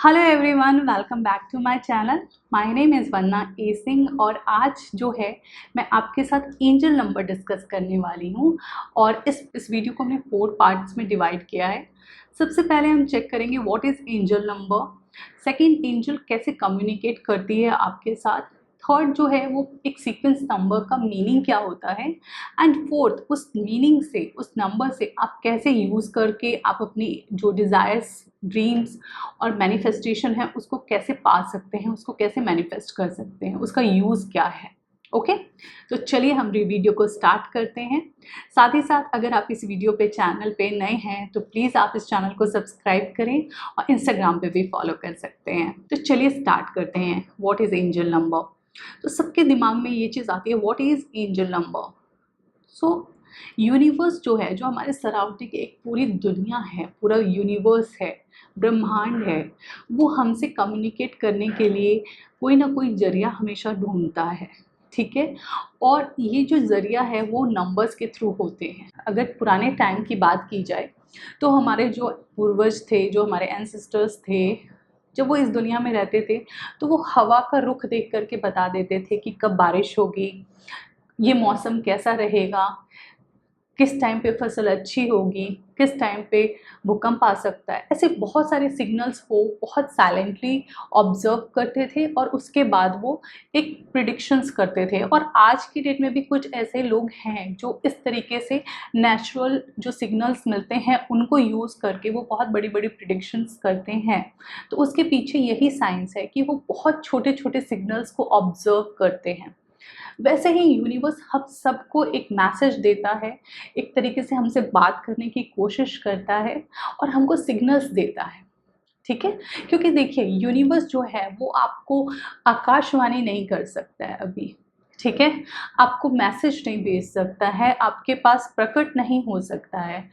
Hello everyone, welcome back to my channel. My name is Vanna A Singh और आज जो है मैं आपके साथ एंजल नंबर डिस्कस करने वाली हूँ। और इस वीडियो को हमने 4 पार्ट्स में डिवाइड किया है। सबसे पहले हम चेक करेंगे what is angel number, second angel कैसे कम्युनिकेट करती है आपके साथ, थर्ड जो है वो एक सीक्वेंस नंबर का मीनिंग क्या होता है, एंड फोर्थ उस मीनिंग से उस नंबर से आप कैसे यूज़ करके आप अपनी जो डिज़ायर्स, ड्रीम्स और मैनिफेस्टेशन है उसको कैसे पा सकते हैं, उसको कैसे मैनिफेस्ट कर सकते हैं, उसका यूज़ क्या है। ओके, तो चलिए हम वीडियो को स्टार्ट करते हैं। साथ ही साथ अगर आप इस वीडियो पे चैनल पे नए हैं तो प्लीज़ आप इस चैनल को सब्सक्राइब करें और इंस्टाग्राम पे भी फॉलो कर सकते हैं। तो चलिए स्टार्ट करते हैं। What is angel number? तो सबके दिमाग में ये चीज़ आती है, what is angel number. So universe जो है, जो हमारे सराउंडिंग एक पूरी दुनिया है, पूरा यूनिवर्स है, ब्रह्मांड है, वो हमसे कम्युनिकेट करने के लिए कोई ना कोई जरिया हमेशा ढूंढता है। ठीक है, और ये जो जरिया है वो नंबर्स के थ्रू होते हैं। अगर पुराने टाइम की बात की जाए तो हमारे जो पूर्वज थे, जो हमारे एंसेस्टर्स थे, जब वो इस दुनिया में रहते थे तो वो हवा का रुख देख करके बता देते थे कि कब बारिश होगी, ये मौसम कैसा रहेगा, किस टाइम पे फसल अच्छी होगी, किस टाइम पे भूकंप आ सकता है। ऐसे बहुत सारे सिग्नल्स वो बहुत साइलेंटली ऑब्जर्व करते थे और उसके बाद वो एक प्रिडिक्शंस करते थे। और आज की डेट में भी कुछ ऐसे लोग हैं जो इस तरीके से नेचुरल जो सिग्नल्स मिलते हैं उनको यूज़ करके वो बहुत बड़ी बड़ी प्रिडिक्शंस करते हैं। तो उसके पीछे यही साइंस है कि वो बहुत छोटे छोटे सिग्नल्स को ऑब्जर्व करते हैं। वैसे ही यूनिवर्स हम सबको एक मैसेज देता है, एक तरीके से हमसे बात करने की कोशिश करता है और हमको सिग्नल्स देता है। ठीक है, क्योंकि देखिए यूनिवर्स जो है वो आपको आकाशवाणी नहीं कर सकता है अभी। ठीक है, आपको मैसेज नहीं भेज सकता है, आपके पास प्रकट नहीं हो सकता है।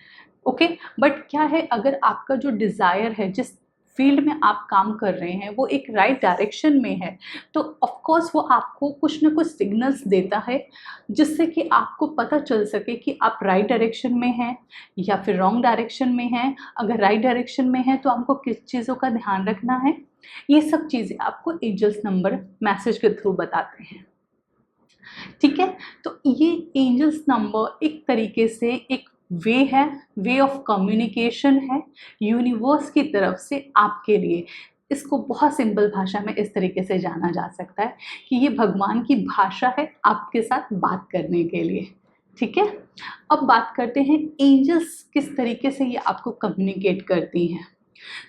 ओके, बट क्या है, अगर आपका जो डिज़ायर है, जिस फील्ड में आप काम कर रहे हैं वो एक राइट डायरेक्शन में है, तो ऑफ कोर्स वो आपको कुछ ना कुछ सिग्नल्स देता है जिससे कि आपको पता चल सके कि आप राइट डायरेक्शन में हैं या फिर रॉन्ग डायरेक्शन में हैं। अगर राइट डायरेक्शन में है तो हमको किस चीज़ों का ध्यान रखना है, ये सब चीज़ें आपको एंजल्स नंबर मैसेज के थ्रू बताते हैं। ठीक है, तो ये एंजल्स नंबर एक तरीके से एक वे है, वे ऑफ कम्युनिकेशन है यूनिवर्स की तरफ से आपके लिए। इसको बहुत सिंपल भाषा में इस तरीके से जाना जा सकता है कि ये भगवान की भाषा है आपके साथ बात करने के लिए। ठीक है, अब बात करते हैं एंजल्स किस तरीके से ये आपको कम्युनिकेट करती हैं।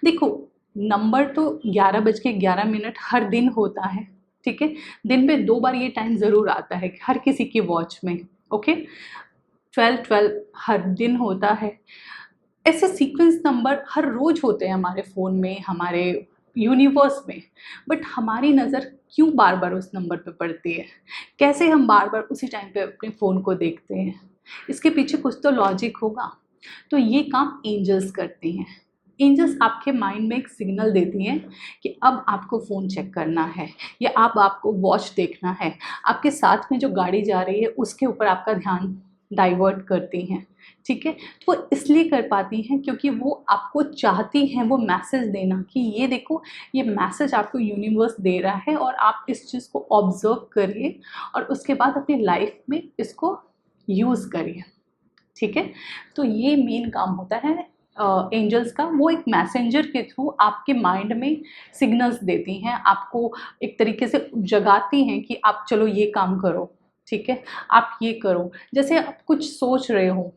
देखो, नंबर तो 11:11 हर दिन होता है। ठीक है, दिन में 2 बार ये टाइम ज़रूर आता है हर किसी की वॉच में। ओके, 12-12 हर दिन होता है। ऐसे सीक्वेंस नंबर हर रोज़ होते हैं हमारे फ़ोन में, हमारे यूनिवर्स में। बट हमारी नज़र क्यों बार बार उस नंबर पे पड़ती है, कैसे हम बार बार उसी टाइम पे अपने फ़ोन को देखते हैं? इसके पीछे कुछ तो लॉजिक होगा। तो ये काम एंजल्स करती हैं। एंजल्स आपके माइंड में एक सिग्नल देती हैं कि अब आपको फ़ोन चेक करना है या अब आपको वॉच देखना है। आपके साथ में जो गाड़ी जा रही है उसके ऊपर आपका ध्यान डाइवर्ट करती हैं। ठीक है, तो वो इसलिए कर पाती हैं क्योंकि वो आपको चाहती हैं वो मैसेज देना कि ये देखो, ये मैसेज आपको यूनिवर्स दे रहा है और आप इस चीज़ को ऑब्जर्व करिए और उसके बाद अपनी लाइफ में इसको यूज़ करिए। ठीक है, तो ये मेन काम होता है एंजल्स का। वो एक मैसेंजर के थ्रू आपके माइंड में सिग्नल्स देती हैं, आपको एक तरीके से जगाती हैं कि आप चलो ये काम करो। ठीक है, आप ये करो। जैसे आप कुछ सोच रहे हो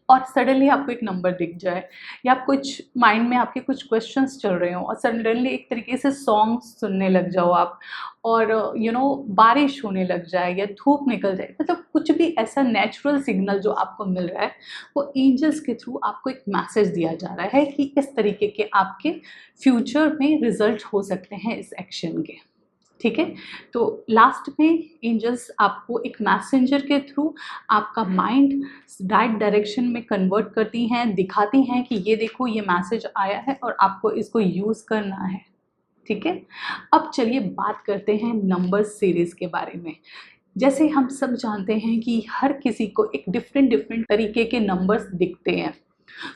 और सडनली आपको एक नंबर दिख जाए, या आप कुछ माइंड में आपके कुछ क्वेश्चंस चल रहे हो और सडनली एक तरीके से सॉन्ग सुनने लग जाओ आप, और बारिश होने लग जाए या धूप निकल जाए, मतलब कुछ भी ऐसा नेचुरल सिग्नल जो आपको मिल रहा है वो एंजल्स के थ्रू आपको एक मैसेज दिया जा रहा है कि इस तरीके के आपके फ्यूचर में रिजल्ट हो सकते हैं इस एक्शन के। ठीक है, तो लास्ट में एंजल्स आपको एक मैसेंजर के थ्रू आपका माइंड राइट डायरेक्शन में कन्वर्ट करती हैं, दिखाती हैं कि ये देखो ये मैसेज आया है और आपको इसको यूज़ करना है। ठीक है, अब चलिए बात करते हैं नंबर सीरीज़ के बारे में। जैसे हम सब जानते हैं कि हर किसी को एक डिफरेंट डिफरेंट तरीके के नंबर्स दिखते हैं।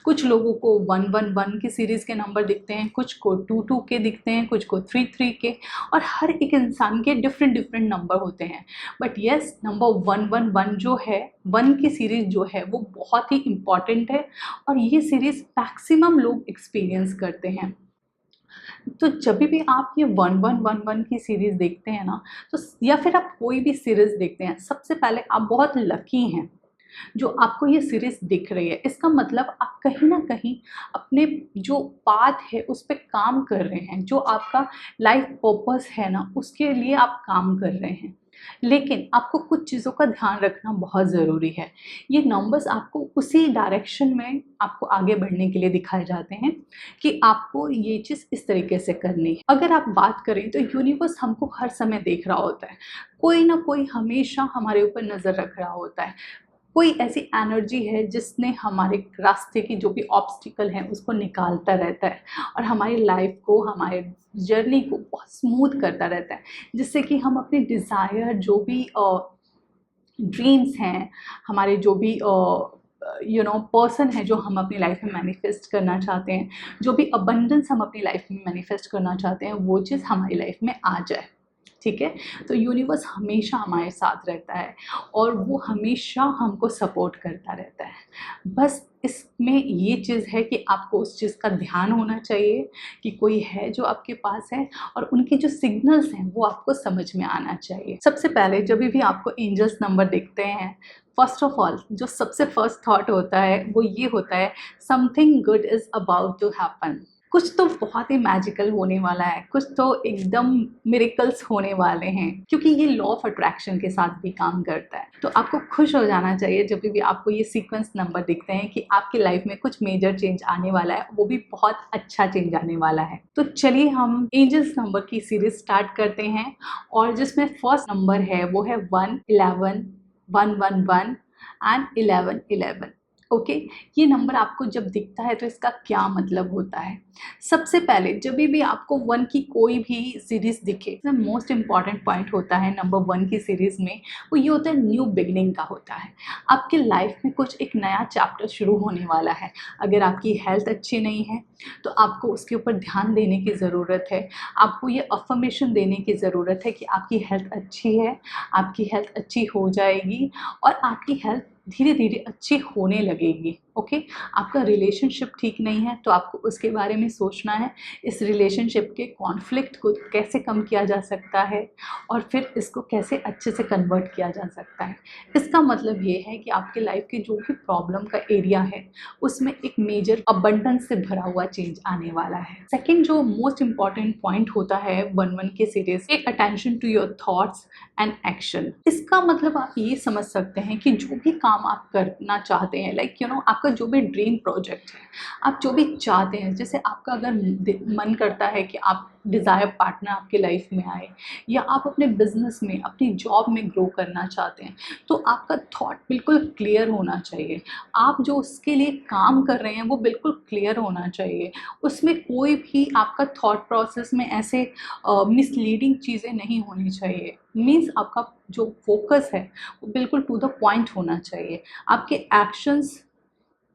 कुछ लोगों को 111 की सीरीज़ के नंबर दिखते हैं, कुछ को 22 के दिखते हैं, कुछ को 33 के, और हर एक इंसान के डिफरेंट डिफरेंट नंबर होते हैं। बट येस, नंबर 111 जो है, 1 की सीरीज़ जो है वो बहुत ही इम्पॉर्टेंट है और ये सीरीज़ मैक्सिमम लोग एक्सपीरियंस करते हैं। तो जब भी आप ये 1111 की सीरीज़ देखते हैं ना, तो या फिर आप कोई भी सीरीज़ देखते हैं, सबसे पहले आप बहुत लकी हैं जो आपको ये सीरीज़ दिख रही है। इसका मतलब आप कहीं ना कहीं अपने जो पाथ है उस पर काम कर रहे हैं, जो आपका लाइफ पर्पस है ना, उसके लिए आप काम कर रहे हैं। लेकिन आपको कुछ चीज़ों का ध्यान रखना बहुत ज़रूरी है। ये नंबर्स आपको उसी डायरेक्शन में आपको आगे बढ़ने के लिए दिखाए जाते हैं कि आपको ये चीज़ इस तरीके से करनी है। अगर आप बात करें तो यूनिवर्स हमको हर समय देख रहा होता है, कोई ना कोई हमेशा हमारे ऊपर नज़र रख रहा होता है। कोई ऐसी एनर्जी है जिसने हमारे रास्ते की जो भी ऑब्स्टिकल हैं उसको निकालता रहता है और हमारी लाइफ को, हमारे जर्नी को बहुत स्मूथ करता रहता है, जिससे कि हम अपने डिज़ायर, जो भी ड्रीम्स हैं, हमारे जो भी पर्सन है जो हम अपनी लाइफ में मैनिफेस्ट करना चाहते हैं, जो भी अबंडेंस हम अपनी लाइफ में मैनिफेस्ट करना चाहते हैं, वो चीज़ हमारी लाइफ में आ जाए। ठीक है, तो यूनिवर्स हमेशा हमारे साथ रहता है और वो हमेशा हमको सपोर्ट करता रहता है। बस इसमें ये चीज़ है कि आपको उस चीज़ का ध्यान होना चाहिए कि कोई है जो आपके पास है, और उनके जो सिग्नल्स हैं वो आपको समझ में आना चाहिए। सबसे पहले जब भी आपको एंजल्स नंबर दिखते हैं, फर्स्ट ऑफ ऑल जो सबसे फर्स्ट थॉट होता है वो ये होता है, something good is about to happen. कुछ तो बहुत ही मैजिकल होने वाला है, कुछ तो एकदम मिरेकल्स होने वाले हैं, क्योंकि ये लॉ ऑफ अट्रैक्शन के साथ भी काम करता है। तो आपको खुश हो जाना चाहिए जब भी आपको ये सीक्वेंस नंबर दिखते हैं कि आपकी लाइफ में कुछ मेजर चेंज आने वाला है, वो भी बहुत अच्छा चेंज आने वाला है। तो चलिए हम एंजल्स नंबर की सीरीज स्टार्ट करते हैं, और जिसमें फर्स्ट नंबर है वो है 1, 11, 111 एंड 1111। ओके, ये नंबर आपको जब दिखता है तो इसका क्या मतलब होता है? सबसे पहले जब भी आपको 1 की कोई भी सीरीज़ दिखे, मोस्ट इम्पॉर्टेंट पॉइंट होता है नंबर 1 की सीरीज़ में, वो ये होता है न्यू बिगनिंग का होता है। आपके लाइफ में कुछ एक नया चैप्टर शुरू होने वाला है। अगर आपकी हेल्थ अच्छी नहीं है तो आपको उसके ऊपर ध्यान देने की ज़रूरत है। आपको ये अफर्मेशन देने की ज़रूरत है कि आपकी हेल्थ अच्छी है, आपकी हेल्थ अच्छी हो जाएगी और आपकी हेल्थ धीरे धीरे अच्छी होने लगेगी। ओके, आपका रिलेशनशिप ठीक नहीं है तो आपको उसके बारे में सोचना है, इस रिलेशनशिप के कॉन्फ्लिक्ट को कैसे कम किया जा सकता है और फिर इसको कैसे अच्छे से कन्वर्ट किया जा सकता है। इसका मतलब ये है कि आपके लाइफ के जो भी प्रॉब्लम का एरिया है उसमें एक मेजर अबंडेंस से भरा हुआ चेंज आने वाला है। सेकेंड जो मोस्ट इम्पॉर्टेंट पॉइंट होता है 1-1 के series, pay attention to your thoughts and action. इसका मतलब आप ये समझ सकते हैं कि जो भी काम आप करना चाहते हैं, लाइक आपका जो भी ड्रीम प्रोजेक्ट है, आप जो भी चाहते हैं, जैसे आपका अगर मन करता है कि आप डिज़ायर पार्टनर आपके लाइफ में आए, या आप अपने बिजनेस में, अपनी जॉब में ग्रो करना चाहते हैं, तो आपका थॉट बिल्कुल क्लियर होना चाहिए। आप जो उसके लिए काम कर रहे हैं वो बिल्कुल क्लियर होना चाहिए। उसमें कोई भी आपका थॉट प्रोसेस में ऐसे मिसलीडिंग चीज़ें नहीं होनी चाहिए। मीन्स आपका जो फोकस है वो बिल्कुल टू द पॉइंट होना चाहिए। आपके एक्शंस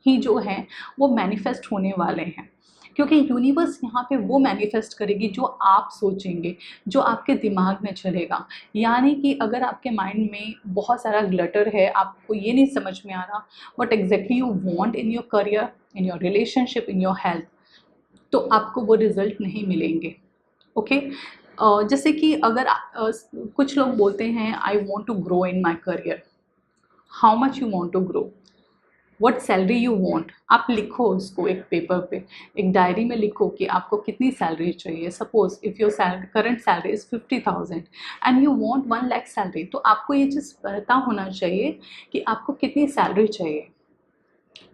ही जो हैं वो मैनिफेस्ट होने वाले हैं, क्योंकि यूनिवर्स यहाँ पे वो मैनिफेस्ट करेगी जो आप सोचेंगे, जो आपके दिमाग में चलेगा। यानी कि अगर आपके माइंड में बहुत सारा ग्लटर है, आपको ये नहीं समझ में आ रहा what exactly you want in your career, in your relationship, in your health, तो आपको वो रिजल्ट नहीं मिलेंगे। ओके, जैसे कि अगर कुछ लोग बोलते हैं I want to grow in my career, how much you want to grow, what salary you want, आप लिखो उसको एक पेपर पे, एक डायरी में लिखो कि आपको कितनी सैलरी चाहिए। Suppose if your current salary is 50,000 and you want 1 lakh salary, तो आपको ये चीज़ पता होना चाहिए कि आपको कितनी सैलरी चाहिए।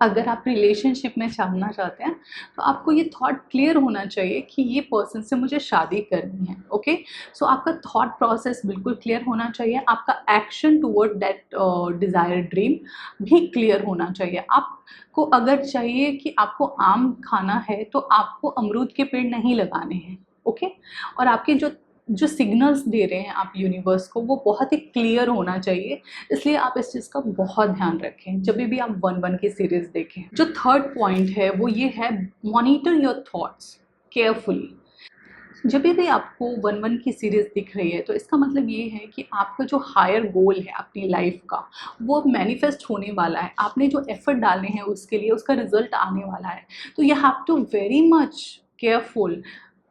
अगर आप रिलेशनशिप में जानना चाहते हैं तो आपको ये थॉट क्लियर होना चाहिए कि ये पर्सन से मुझे शादी करनी है। ओके, सो आपका थॉट प्रोसेस बिल्कुल क्लियर होना चाहिए, आपका action toward that desired dream भी क्लियर होना चाहिए। आपको अगर चाहिए कि आपको आम खाना है तो आपको अमरूद के पेड़ नहीं लगाने हैं। ओके, और आपके जो जो सिग्नल्स दे रहे हैं आप यूनिवर्स को वो बहुत ही क्लियर होना चाहिए, इसलिए आप इस चीज़ का बहुत ध्यान रखें जब भी आप 1-1 की सीरीज देखें। जो थर्ड पॉइंट है वो ये है, मॉनिटर योर थॉट्स केयरफुली। जब भी आपको 1-1 की सीरीज दिख रही है तो इसका मतलब ये है कि आपका जो हायर गोल है अपनी लाइफ का वो मैनिफेस्ट होने वाला है। आपने जो एफर्ट डाले हैं उसके लिए उसका रिजल्ट आने वाला है। तो you have to very much careful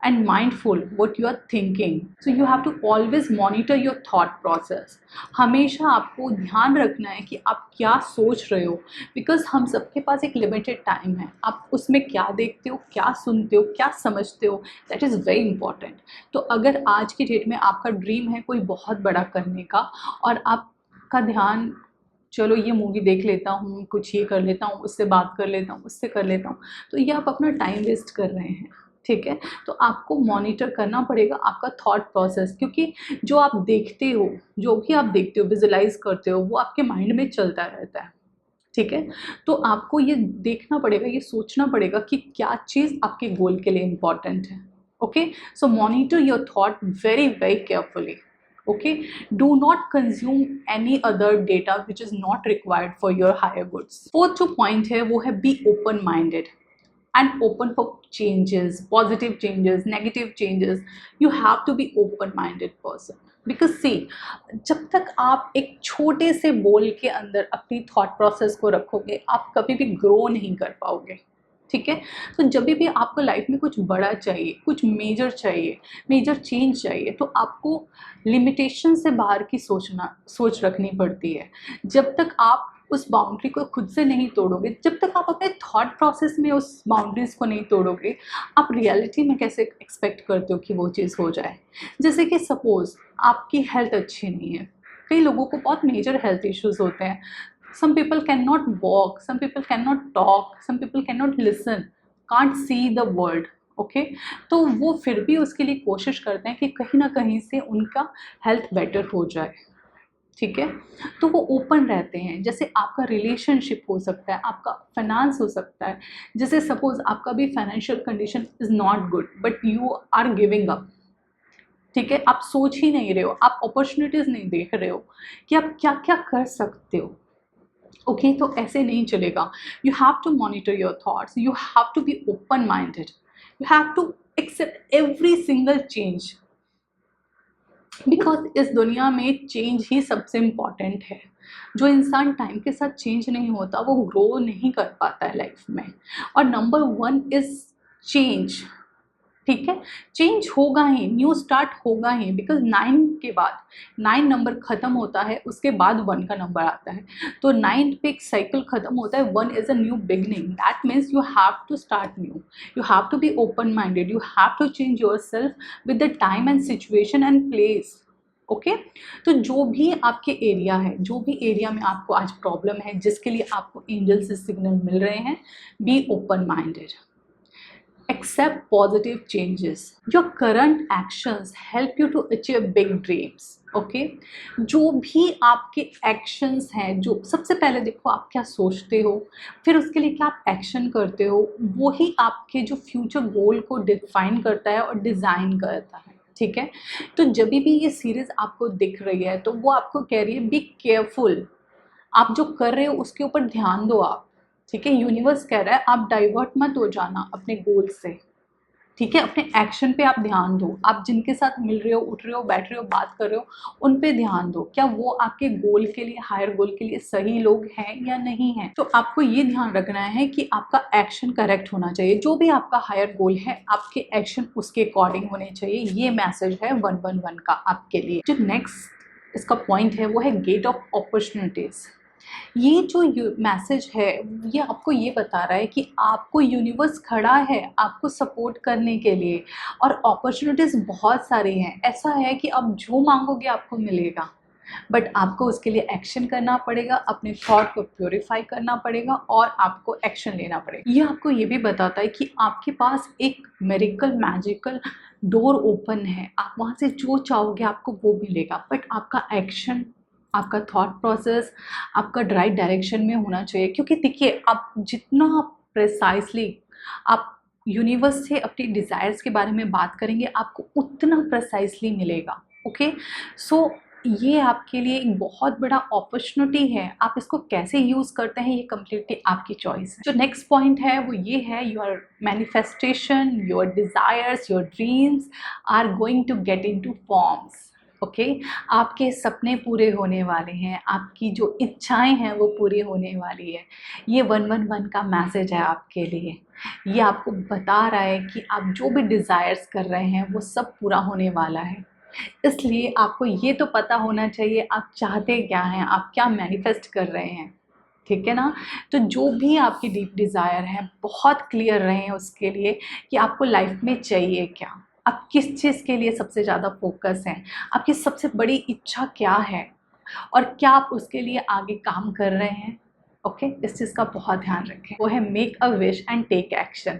and mindful what you are thinking. So you have to always monitor your thought process. हमेशा आपको ध्यान रखना है कि आप क्या सोच रहे हो, बिकॉज हम सबके पास एक लिमिटेड टाइम है। आप उसमें क्या देखते हो, क्या सुनते हो, क्या समझते हो, दैट इज़ वेरी इंपॉर्टेंट। तो अगर आज की डेट में आपका ड्रीम है कोई बहुत बड़ा करने का और आपका ध्यान चलो ये मूवी देख लेता हूँ, कुछ ये कर लेता हूँ, उससे बात कर लेता हूँ, उससे कर लेता हूँ, तो ये आप अपना टाइम वेस्ट कर रहे हैं। ठीक है, तो आपको मॉनिटर करना पड़ेगा आपका थॉट प्रोसेस, क्योंकि जो आप देखते हो, जो भी आप देखते हो, विजुलाइज करते हो, वो आपके माइंड में चलता रहता है। ठीक है, तो आपको ये देखना पड़ेगा, ये सोचना पड़ेगा कि क्या चीज़ आपके गोल के लिए इम्पॉर्टेंट है। Okay, so monitor your thought very very carefully. Okay, do not consume any other data which is not required for your higher goods. Fourth जो point है वो है be open minded and open for changes, positive changes, negative changes. You have to be open minded person, because see, जब तक आप एक छोटे से बोल के अंदर अपनी थॉट प्रोसेस को रखोगे आप कभी भी ग्रो नहीं कर पाओगे। ठीक है, तो जब भी आपको लाइफ में कुछ बड़ा चाहिए, कुछ मेजर चाहिए, मेजर चेंज चाहिए, तो आपको लिमिटेशन से बाहर की सोच रखनी पड़ती है। जब तक आप उस बाउंड्री को खुद से नहीं तोड़ोगे, जब तक आप अपने थॉट प्रोसेस में उस बाउंड्रीज को नहीं तोड़ोगे, आप रियलिटी में कैसे एक्सपेक्ट करते हो कि वो चीज़ हो जाए। जैसे कि सपोज आपकी हेल्थ अच्छी नहीं है, कई लोगों को बहुत मेजर हेल्थ इश्यूज होते हैं। Some people cannot walk, some people cannot talk, some people cannot listen, can't see the world. Okay, तो वो फिर भी उसके लिए कोशिश करते हैं कि कहीं ना कहीं से उनका हेल्थ बेटर हो जाए। ठीक है, तो वो ओपन रहते हैं। जैसे आपका रिलेशनशिप हो सकता है, आपका फाइनेंस हो सकता है। जैसे सपोज आपका भी financial condition is not good but you are giving up. ठीक है, आप सोच ही नहीं रहे हो, आप अपॉर्चुनिटीज़ नहीं देख रहे हो कि आप क्या क्या कर सकते हो। ओके, तो ऐसे नहीं चलेगा। You have to monitor your thoughts, you have to be open minded, you have to accept every single change, because इस दुनिया में चेंज ही सबसे इम्पॉर्टेंट है। जो इंसान टाइम के साथ चेंज नहीं होता वो ग्रो नहीं कर पाता है लाइफ में। और नंबर 1 इज चेंज। ठीक है, चेंज होगा ही, न्यू स्टार्ट होगा ही, बिकॉज 9 के बाद 9 नंबर ख़त्म होता है, उसके बाद 1 का नंबर आता है। तो 9 पे एक साइकिल ख़त्म होता है, 1 is a new beginning. That means you have to start new, you have to be open minded, you have to change yourself with the time and situation and place. Okay, तो जो भी आपके area है, जो भी area में आपको आज प्रॉब्लम है, जिसके लिए आपको एंजल से सिग्नल मिल रहे हैं, B open minded, accept positive changes. Your current actions help you to achieve big dreams. Okay, जो भी आपके एक्शंस हैं, जो सबसे पहले देखो आप क्या सोचते हो, फिर उसके लिए क्या आप एक्शन करते हो, वो ही आपके जो फ्यूचर गोल को डिफाइन करता है और डिज़ाइन करता है। ठीक है, तो जब भी ये सीरीज़ आपको दिख रही है तो वो आपको कह रही है बी केयरफुल, आप जो कर रहे हो उसके ऊपर ध्यान दो आप। ठीक है, यूनिवर्स कह रहा है आप डाइवर्ट मत हो जाना अपने गोल से। ठीक है, अपने एक्शन पे आप ध्यान दो, आप जिनके साथ मिल रहे हो, उठ रहे हो, बैठ रहे हो, बात कर रहे हो, उन पे ध्यान दो, क्या वो आपके गोल के लिए, हायर गोल के लिए सही लोग हैं या नहीं हैं। तो आपको ये ध्यान रखना है कि आपका एक्शन करेक्ट होना चाहिए। जो भी आपका हायर गोल है आपके एक्शन उसके अकॉर्डिंग होने चाहिए। ये मैसेज है 111 का आपके लिए। जो नेक्स्ट इसका पॉइंट है वो है गेट ऑफ अपॉर्चुनिटीज़। ये जो मैसेज है ये आपको ये बता रहा है कि आपको यूनिवर्स खड़ा है आपको सपोर्ट करने के लिए, और अपॉर्चुनिटीज़ बहुत सारी हैं। ऐसा है कि आप जो मांगोगे आपको मिलेगा, बट आपको उसके लिए एक्शन करना पड़ेगा, अपने थॉट को प्योरीफाई करना पड़ेगा और आपको एक्शन लेना पड़ेगा। ये आपको ये भी बताता है कि आपके पास एक मेरिकल मैजिकल डोर ओपन है, आप वहाँ से जो चाहोगे आपको वो मिलेगा, बट आपका एक्शन, आपका थॉट प्रोसेस आपका राइट डायरेक्शन में होना चाहिए। क्योंकि देखिए, आप जितना प्रिसाइसली आप यूनिवर्स से अपनी डिज़ायर्स के बारे में बात करेंगे आपको उतना प्रिसाइसली मिलेगा। ओके, सो ये आपके लिए एक बहुत बड़ा अपॉर्चुनिटी है। आप इसको कैसे यूज़ करते हैं ये कम्प्लीटली आपकी चॉइस है। जो नेक्स्ट पॉइंट है वो ये है, your manifestation, your desires, your dreams are going to get into forms. Okay, आपके सपने पूरे होने वाले हैं, आपकी जो इच्छाएं हैं वो पूरी होने वाली है। ये 111 का मैसेज है आपके लिए। ये आपको बता रहा है कि आप जो भी डिज़ायर्स कर रहे हैं वो सब पूरा होने वाला है। इसलिए आपको ये तो पता होना चाहिए आप चाहते क्या हैं, आप क्या मैनिफेस्ट कर रहे हैं, ठीक है ना। तो जो भी आपकी डीप डिज़ायर है बहुत क्लियर रहें उसके लिए कि आपको लाइफ में चाहिए क्या, आप किस चीज़ के लिए सबसे ज़्यादा फोकस हैं, आपकी सबसे बड़ी इच्छा क्या है और क्या आप उसके लिए आगे काम कर रहे हैं। ओके, इस चीज़ का बहुत ध्यान रखें। वो है make a wish and take action.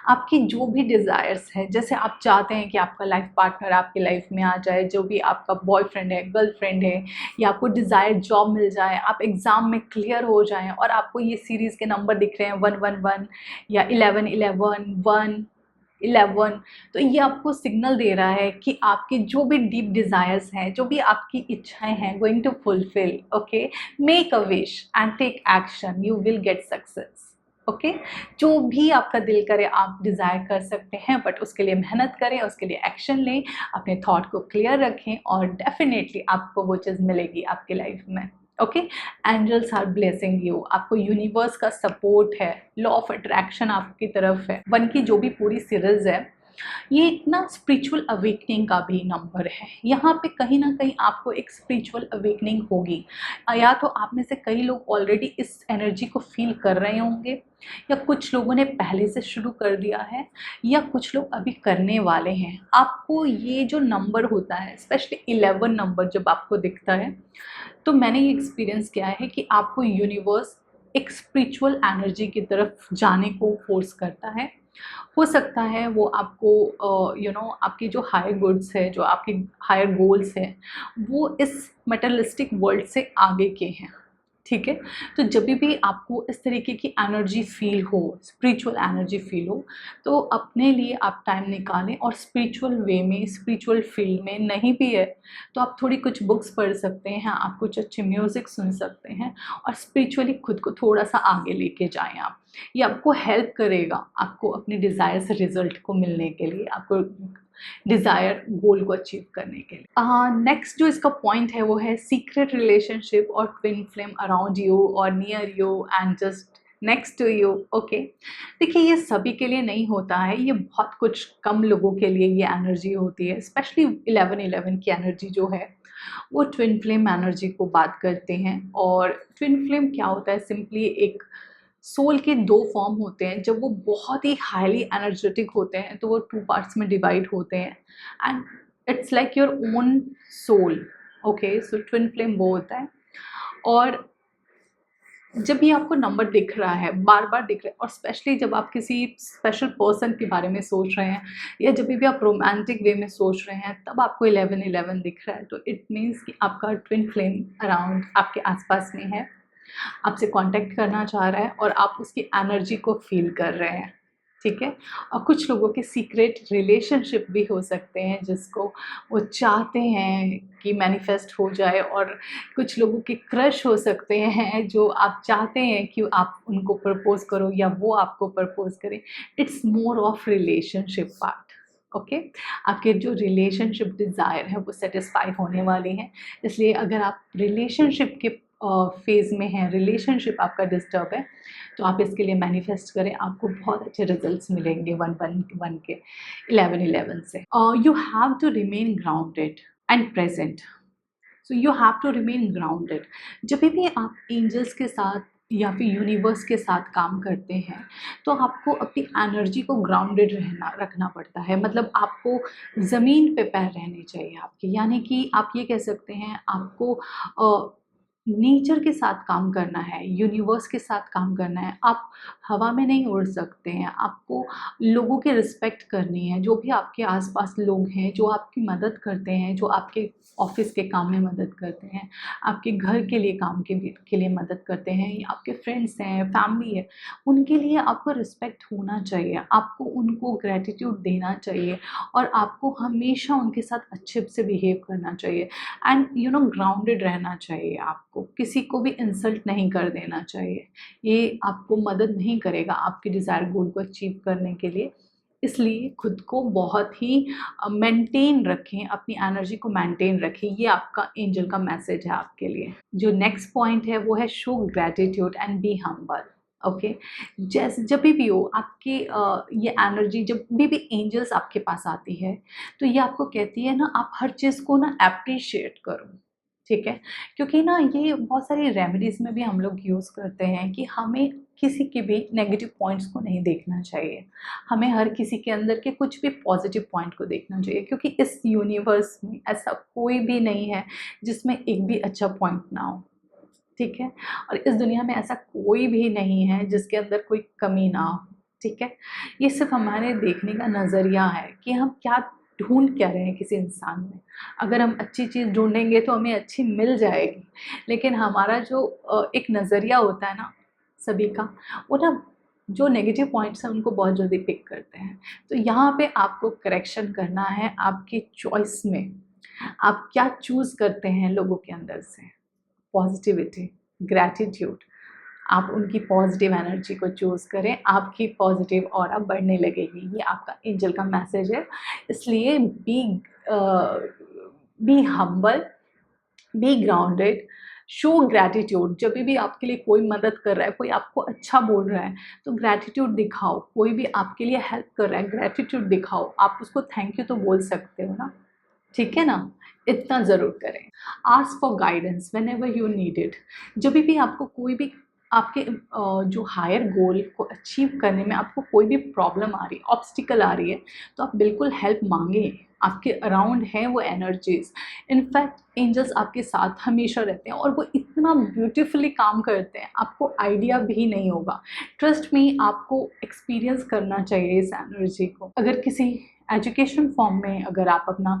आपकी जो भी डिज़ायर्स है, जैसे आप चाहते हैं कि आपका लाइफ पार्टनर आपकी लाइफ में आ जाए, जो भी आपका बॉयफ्रेंड है, गर्लफ्रेंड है, या आपको डिज़ायर जॉब मिल जाए, आप एग्ज़ाम में क्लियर हो जाएं और आपको ये सीरीज़ के नंबर दिख रहे हैं 111 या 1111 111, तो ये आपको सिग्नल दे रहा है कि आपके जो भी डीप डिज़ायर्स हैं, जो भी आपकी इच्छाएं हैं, going to fulfil. Okay, make a wish and take action, you will get success. Okay, जो भी आपका दिल करे आप डिज़ायर कर सकते हैं, बट उसके लिए मेहनत करें, उसके लिए एक्शन लें, अपने थॉट को क्लियर रखें और डेफिनेटली आपको वो चीज़ मिलेगी आपकी लाइफ में। Okay, angels are blessing you, आपको यूनिवर्स का सपोर्ट है, लॉ ऑफ अट्रैक्शन आपकी तरफ है। वन की जो भी पूरी सीरीज है ये एक ना स्पिरिचुअल अवेकनिंग का भी नंबर है। यहाँ पे कहीं ना कहीं आपको एक स्पिरिचुअल अवेकनिंग होगी, या तो आप में से कई लोग ऑलरेडी इस एनर्जी को फील कर रहे होंगे, या कुछ लोगों ने पहले से शुरू कर दिया है, या कुछ लोग अभी करने वाले हैं। आपको ये जो नंबर होता है, स्पेशली 11 नंबर जब आपको दिखता है, तो मैंने ये एक्सपीरियंस किया है कि आपको यूनिवर्स एक स्पिरिचुअल एनर्जी की तरफ जाने को फोर्स करता है। हो सकता है वो आपको आपकी जो हायर गुड्स है, जो आपके हायर गोल्स हैं, वो इस मटेरियलिस्टिक वर्ल्ड से आगे के हैं, ठीक है। तो जब भी आपको इस तरीके की एनर्जी फील हो, स्पिरिचुअल एनर्जी फील हो, तो अपने लिए आप टाइम निकालें और स्पिरिचुअल वे में, स्पिरिचुअल फील्ड में नहीं भी है तो आप थोड़ी कुछ बुक्स पढ़ सकते हैं, आप कुछ अच्छे म्यूज़िक सुन सकते हैं और स्पिरिचुअली खुद को थोड़ा सा आगे लेके जाएं आप। ये आपको हेल्प करेगा, आपको अपने डिज़ायर से रिजल्ट को मिलने के लिए, आपको डिज़ायर गोल को अचीव करने के लिए। नेक्स्ट जो इसका पॉइंट है वो है सीक्रेट रिलेशनशिप और ट्विन फ्लेम अराउंड यू और near you and just next to you. Okay, देखिए ये सभी के लिए नहीं होता है, ये बहुत कुछ कम लोगों के लिए ये एनर्जी होती है। स्पेशली 1111 की एनर्जी जो है वो ट्विन फ्लेम एनर्जी को बात करते हैं। और ट्विन फ्लेम क्या होता है, सिंपली एक सोल के दो फॉर्म होते हैं। जब वो बहुत ही हाईली एनर्जेटिक होते हैं तो वो 2 पार्ट्स में डिवाइड होते हैं and it's like your own soul. Okay, so twin flame वो होता है। और जब भी आपको नंबर दिख रहा है, बार बार दिख रहा है, और स्पेशली जब आप किसी स्पेशल पर्सन के बारे में सोच रहे हैं या जब भी आप रोमांटिक वे में सोच रहे हैं, तब आपको 1111 दिख रहा है, तो इट मीन्स कि आपका ट्विन फ्लेम अराउंड आपके आसपास में है, आपसे कांटेक्ट करना चाह रहा है और आप उसकी एनर्जी को फील कर रहे हैं, ठीक है। और कुछ लोगों के सीक्रेट रिलेशनशिप भी हो सकते हैं जिसको वो चाहते हैं कि मैनिफेस्ट हो जाए, और कुछ लोगों के क्रश हो सकते हैं जो आप चाहते हैं कि आप उनको प्रपोज करो या वो आपको प्रपोज करें। It's more of relationship part. Okay, आपके जो रिलेशनशिप डिज़ायर है वो सेटिस्फाई होने वाली हैं। इसलिए अगर आप रिलेशनशिप के फेज़ में हैं, रिलेशनशिप आपका डिस्टर्ब है, तो आप इसके लिए मैनिफेस्ट करें, आपको बहुत अच्छे रिजल्ट्स मिलेंगे 111 के 1111 से। You have to remain grounded and present. So you have to remain grounded. जब भी आप एंजल्स के साथ या फिर यूनिवर्स के साथ काम करते हैं तो आपको अपनी एनर्जी को ग्राउंडेड रखना पड़ता है। मतलब आपको ज़मीन पे पैर रहने चाहिए आपके, यानी कि आप ये कह सकते हैं आपको नेचर के साथ काम करना है, यूनिवर्स के साथ काम करना है। आप हवा में नहीं उड़ सकते हैं, आपको लोगों की रिस्पेक्ट करनी है। जो भी आपके आसपास लोग हैं जो आपकी मदद करते हैं, जो आपके ऑफिस के काम में मदद करते हैं, आपके घर के लिए काम के लिए मदद करते हैं, या आपके फ्रेंड्स हैं, फैमिली है, उनके लिए आपको रिस्पेक्ट होना चाहिए, आपको उनको ग्रैटिट्यूड देना चाहिए और आपको हमेशा उनके साथ अच्छे से बिहेव करना चाहिए एंड ग्राउंडेड रहना चाहिए। आपको किसी को भी इंसल्ट नहीं कर देना चाहिए, ये आपको मदद नहीं करेगा आपके डिज़ायर गोल को अचीव करने के लिए। इसलिए खुद को बहुत ही मेंटेन रखें, अपनी एनर्जी को मेंटेन रखें। ये आपका एंजल का मैसेज है आपके लिए। जो नेक्स्ट पॉइंट है वो है show gratitude and be humble. Okay, जैसे जब भी हो आपकी ये एनर्जी, जब भी एंजल्स आपके पास आती है तो ये आपको कहती है ना, आप हर चीज़ को ना अप्रिशिएट करो, ठीक है। क्योंकि ना ये बहुत सारी रेमेडीज़ में भी हम लोग यूज़ करते हैं कि हमें किसी के भी नेगेटिव पॉइंट्स को नहीं देखना चाहिए, हमें हर किसी के अंदर के कुछ भी पॉजिटिव पॉइंट को देखना चाहिए। क्योंकि इस यूनिवर्स में ऐसा कोई भी नहीं है जिसमें एक भी अच्छा पॉइंट ना हो, ठीक है। और इस दुनिया में ऐसा कोई भी नहीं है जिसके अंदर कोई कमी ना हो, ठीक है। ये सिर्फ हमारे देखने का नज़रिया है कि हम क्या ढूंढ क्या रहे हैं किसी इंसान में। अगर हम अच्छी चीज़ ढूंढेंगे तो हमें अच्छी मिल जाएगी, लेकिन हमारा जो एक नज़रिया होता है ना सभी का, वो ना जो नेगेटिव पॉइंट्स हैं उनको बहुत जल्दी पिक करते हैं। तो यहाँ पे आपको करेक्शन करना है आपकी चॉइस में, आप क्या चूज़ करते हैं लोगों के अंदर से। पॉजिटिविटी, ग्रैटिट्यूड, आप उनकी पॉजिटिव एनर्जी को चूज़ करें, आपकी पॉजिटिव ऑरा बढ़ने लगेगी। ये आपका एंजल का मैसेज है। इसलिए be humble, be grounded, show gratitude. जब भी आपके लिए कोई मदद कर रहा है, कोई आपको अच्छा बोल रहा है तो ग्रैटिट्यूड दिखाओ। कोई भी आपके लिए हेल्प कर रहा है, ग्रैटिट्यूड दिखाओ। आप उसको थैंक यू तो बोल सकते हो ना, ठीक है ना। इतना ज़रूर करें। Ask for guidance when ever you need it. जब भी आपको कोई भी आपके जो हायर गोल को अचीव करने में आपको कोई भी प्रॉब्लम आ रही है, ऑब्स्टिकल आ रही है, तो आप बिल्कुल हेल्प मांगें। आपके अराउंड हैं वो एनर्जीज। इनफैक्ट एंजल्स आपके साथ हमेशा रहते हैं और वो इतना ब्यूटीफुली काम करते हैं, आपको आइडिया भी नहीं होगा। ट्रस्ट में आपको एक्सपीरियंस करना चाहिए इस एनर्जी को। अगर किसी एजुकेशन फॉर्म में अगर आप अपना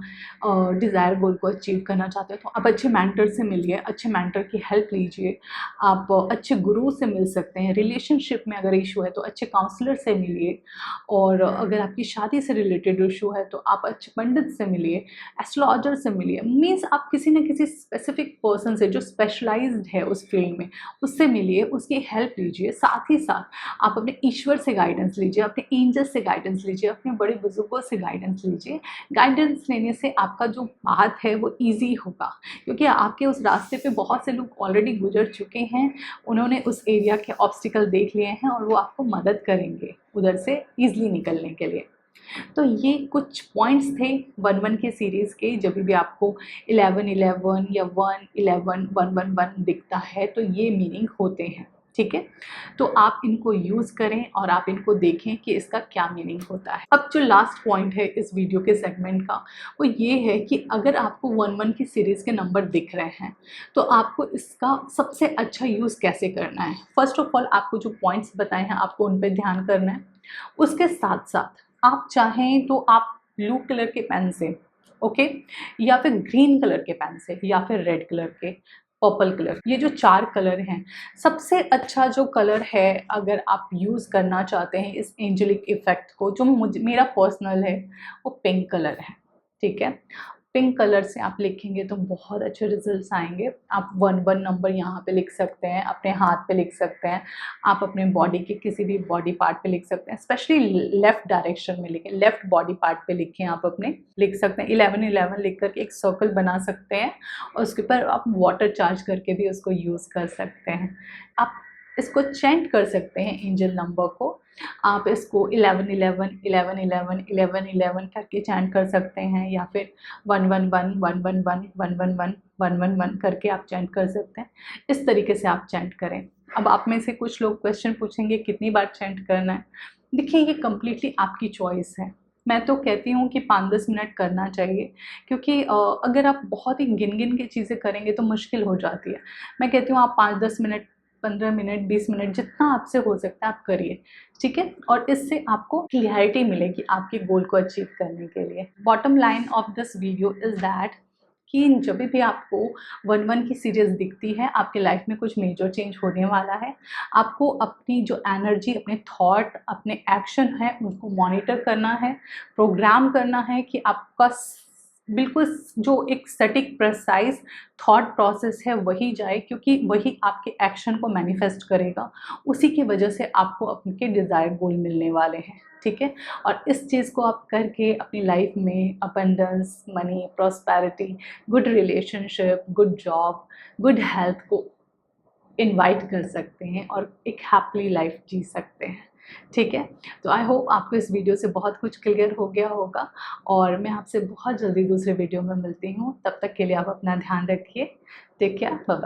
डिज़ायर गोल को अचीव करना चाहते हो तो आप अच्छे मेंटर से मिलिए, अच्छे मेंटर की हेल्प लीजिए। आप अच्छे गुरु से मिल सकते हैं। रिलेशनशिप में अगर इशू है तो अच्छे काउंसलर से मिलिए, और अगर आपकी शादी से रिलेटेड इशू है तो आप अच्छे पंडित से मिलिए, एस्ट्रोलॉजर से मिलिए। मीन्स आप किसी न किसी स्पेसिफिक पर्सन से जो स्पेशलाइज्ड है उस फील्ड में, उससे मिलिए, उसकी हेल्प लीजिए। साथ ही साथ आप अपने ईश्वर से गाइडेंस लीजिए, अपने एंजल्स से गाइडेंस लीजिए, अपने बड़े बुजुर्गों से गाइडेंस लीजिए। गाइडेंस लेने से आपका जो पाथ है वो इजी होगा, क्योंकि आपके उस रास्ते पे बहुत से लोग ऑलरेडी गुजर चुके हैं। उन्होंने उस एरिया के ऑब्स्टिकल देख लिए हैं और वो आपको मदद करेंगे उधर से ईजिली निकलने के लिए। तो ये कुछ पॉइंट्स थे 1-1 के सीरीज़ के। जब भी आपको 11-11 या 1-11-1-1-1 दिखता है तो ये मीनिंग होते हैं, ठीक है। तो आप इनको यूज़ करें और आप इनको देखें कि इसका क्या मीनिंग होता है। अब जो लास्ट पॉइंट है इस वीडियो के सेगमेंट का वो ये है कि अगर आपको 1-1 की सीरीज़ के नंबर दिख रहे हैं तो आपको इसका सबसे अच्छा यूज़ कैसे करना है। फर्स्ट ऑफ ऑल आपको जो पॉइंट्स बताए हैं आपको उन पर ध्यान करना है। उसके साथ साथ आप चाहें तो आप ब्लू कलर के पेन से, ओके, या फिर ग्रीन कलर के पेन से, या फिर रेड कलर के, पर्पल कलर, ये जो 4 कलर हैं, सबसे अच्छा जो कलर है अगर आप यूज़ करना चाहते हैं इस एंजेलिक इफ़ेक्ट को, जो मेरा पर्सनल है, वो पिंक कलर है, ठीक है। पिंक कलर से आप लिखेंगे तो बहुत अच्छे रिजल्ट्स आएंगे। आप 1-1 नंबर यहाँ पे लिख सकते हैं, अपने हाथ पे लिख सकते हैं, आप अपने बॉडी के किसी भी बॉडी पार्ट पे लिख सकते हैं। स्पेशली लेफ़्ट डायरेक्शन में लिखें, लेफ़्ट बॉडी पार्ट पे लिखें, आप अपने लिख सकते हैं। 11-11 लिख करके एक सर्कल बना सकते हैं और उसके ऊपर आप वाटर चार्ज करके भी उसको यूज़ कर सकते हैं। आप इसको चेंट कर सकते हैं एंजल नंबर को। आप इसको 11-11 11-11 11-11 करके चैंट कर सकते हैं, या फिर 1-1-1 1-1-1 1-1-1 1-1-1 करके आप चैंट कर सकते हैं। इस तरीके से आप चैंट करें। अब आप में से कुछ लोग क्वेश्चन पूछेंगे कितनी बार चैंट करना है। देखिए ये कम्प्लीटली आपकी चॉइस है। मैं तो कहती हूँ कि 5-10 मिनट करना चाहिए, क्योंकि अगर आप बहुत ही गिन के चीज़ें करेंगे तो मुश्किल हो जाती है। मैं कहती हूँ आप 5-10 मिनट, 15 मिनट, 20 मिनट, जितना आपसे हो सकता है आप करिए, ठीक है। और इससे आपको क्लियरिटी मिलेगी आपके गोल को अचीव करने के लिए। Bottom line of this video is that कि जब भी आपको 1-1 की सीरीज़ दिखती है, आपके लाइफ में कुछ मेजर चेंज होने वाला है। आपको अपनी जो एनर्जी, अपने थॉट, अपने एक्शन है उनको मॉनिटर करना है, प्रोग्राम करना है कि आपका बिल्कुल जो एक सटीक प्रिसाइज थॉट प्रोसेस है वही जाए, क्योंकि वही आपके एक्शन को मैनिफेस्ट करेगा। उसी की वजह से आपको अपने डिज़ायर गोल मिलने वाले हैं, ठीक है। और इस चीज़ को आप करके अपनी लाइफ में abundance, money, prosperity, good relationship, good job, good health को इनवाइट कर सकते हैं और एक हैप्पी लाइफ जी सकते हैं, ठीक है। तो आई होप आपको इस वीडियो से बहुत कुछ क्लियर हो गया होगा, और मैं आपसे बहुत जल्दी दूसरे वीडियो में मिलती हूँ। तब तक के लिए आप अपना ध्यान रखिए। Take care, bye bye.